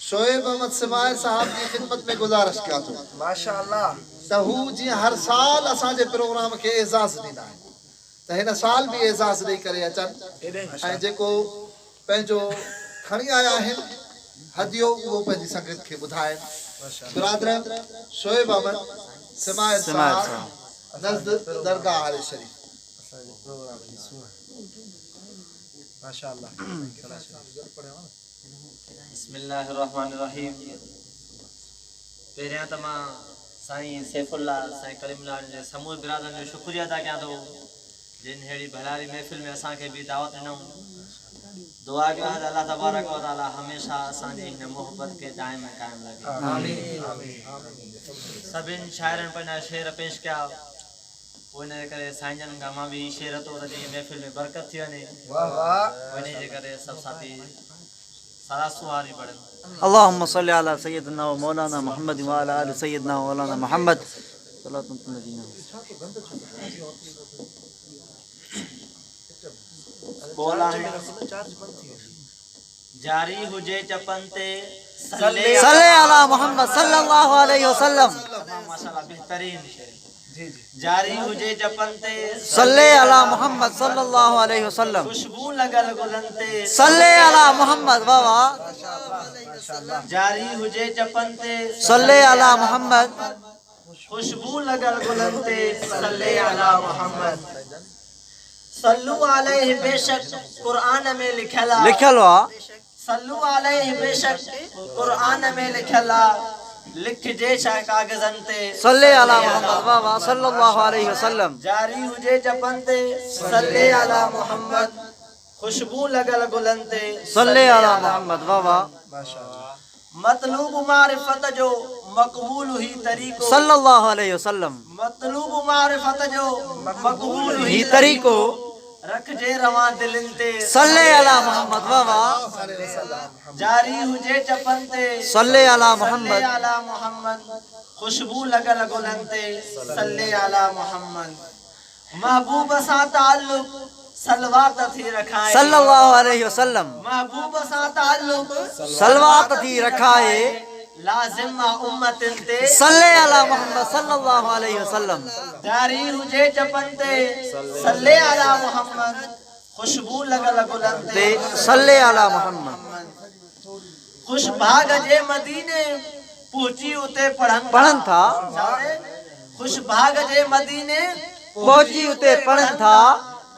शोएब अहमद समाए साहब की खिदमत में गुजारिश कया तो माशाअल्लाह त हू जी हर साल असांजे प्रोग्राम के एजाज़ ॾींदा आहिनि त हिन साल भी एजाज़ ॾेई करे अचनि ऐं जेको पंहिंजो खणी आया आहिनि हदियो उहो पंहिंजी संगत खे ॿुधाइनि। बिरादर शोएब अहमद समाए साहब नज़द दरगाह हारे शरीफ माशाअल्लाह। बिस्मिल्लाहिर्रहमानिर्रहीम। पहिरियां त मां साईं सैफुल्ला साईं करीमुल्लाह जे समूह बिरादरनि जो शुक्रिया अदा कयां थो जिन अहिड़ी भलारी महफ़िल में असांखे बि दावत ॾिनऊं। दुआ कयो आहे त अल्लाह तबारक व तआला हमेशा असांजी हिन मोहब्बत खे दाइम क़ाइम रखे। सभिनि शाइरनि पंहिंजा शेर पेश कया पोइ इन जे करे साईंजन खां मां बि शेर थो त जी महफ़िल में बरकत थी वञे। इन जे करे सभु साथी सलासुहारी पढ़नि। अल्लाहुम्मा सल्लि अला सय्यदना व मौलाना मुहम्मद व अला आलि सय्यदना व मौलाना मुहम्मद सल्लल्लाहु अलैहि वसल्लम। जारी हुजे चपन ते सल्ले अला मुहम्मद सल्लल्लाहु अलैहि वसल्लम। माशाअल्लाह बेहतरीन शेर। जारी हुजे चपन ते सल्ले अला मुहम्मद सल्लल्लाहु अलैहि वसल्लम। खुशबू लगल गुलन ते सल्ले अला मुहम्मद बाबा। जारी हुजे चपन ते सल्ले अला मुहम्मद। खुशबू लगल गुलन ते सल्ले अला मुहम्मद। सल्लू अलैहि बेशक कुरान में लिखला सल्लू अलैहि बेशक कुरान में लिखला लिख जे छा कागज़न ते सल्ले अला मुहम्मद बाबा सल्लल्लाहु अलैहि वसल्लम। जारी हुजे चपन ते सल्ले अला मुहम्मद। खुशबू लगल गुलन ते सल्ले अला मुहम्मद बाबा। मतलूब मारिफत जो मकबूल ही तरीको सल्लल्लाहु अलैहि वसल्लम। मतलूब मारिफत जो मकबूल ही तरीको रख जे रवा दिलन ते सल्ले अला मुहम्मद बाबा। जारी हुजे चपन ते सल्ले अला मुहम्मद। अला मुहम्मद। खुशबू लगल गुलन ते सल्ले अला मुहम्मद। महबूब सा ताल्लुक सलवात थी रखाए सल्लल्लाहु अलैहि वसल्लम। महबूब सा ताल्लुक सलवात थी रखाए लाजिम उम्मतिन ते सल्ले अला मुहम्मद सल्लल्लाहु अलैहि वसल्लम। जारी हुजे चपन ते सल्ले अला मुहम्मद। खुशबू लगल गुलन ते सल्ले अला मुहम्मद। खुश भाग जे मदीने पहुंची उते पढ़न था। खुश भाग जे मदीने पहुंची उते पढ़न था।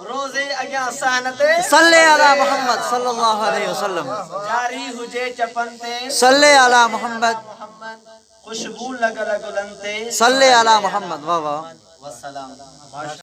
रोजे अग्या सहनते सल्ले अला मुहम्मद सल्लल्लाहु अलैहि वसल्लम। जारी हुजे चपन ते सल्ले अला मुहम्मद। खुशबू लगल गुलन ते सल्ले अला मुहम्मद बाबा। वसलाम।